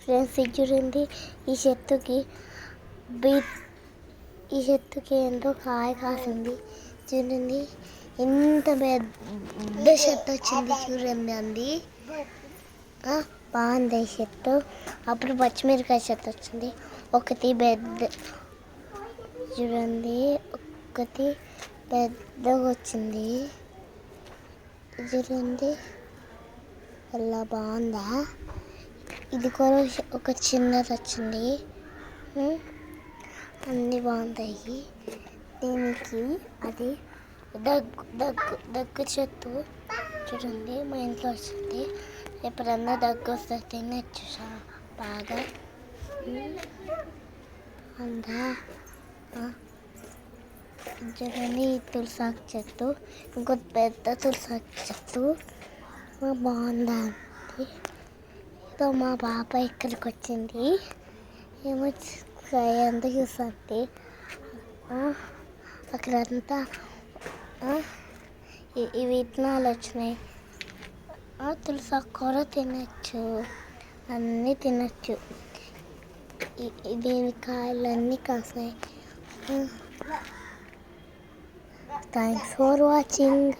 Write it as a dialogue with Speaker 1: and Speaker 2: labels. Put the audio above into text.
Speaker 1: Friends ఇది చూడండి, ఈ చెట్టుకి ఈ చెట్టుకి ఎంతో కాయ కాసింది చూడండి. ఎంత పెద్ద చెట్టు వచ్చింది చూడండి అండి. బాగుంది ఈ చెట్టు. అప్పుడు పచ్చిమిరకాయ చెట్టు వచ్చింది ఒకటి పెద్ద చూడండి, ఒకటి పెద్దగా వచ్చింది చూడండి. ఎలా బాగుందా. ఇది కూడా ఒక చిన్నది వచ్చింది. అన్నీ బాగుంటాయి. దీనికి అది దగ్గు చెట్టు చూడండి, మా ఇంట్లో వచ్చింది. ఎప్పుడన్నా దగ్గు వస్తే తినచ్చు బాగా. అందా చూడండి, తులసాకు చెట్టు, ఇంకొక పెద్ద తులసాకు చెట్టు బాగుందా అండి. ఏదో మా పాప ఇక్కడికి వచ్చింది, ఏమో అంతా చూస్తుంది. అక్కడంతా ఈ విత్తనాలు వచ్చినాయి. తులసాకు కూర తినచ్చు, అన్నీ తినచ్చు. దీని కాయలన్నీ కాసాయి. Thanks for watching.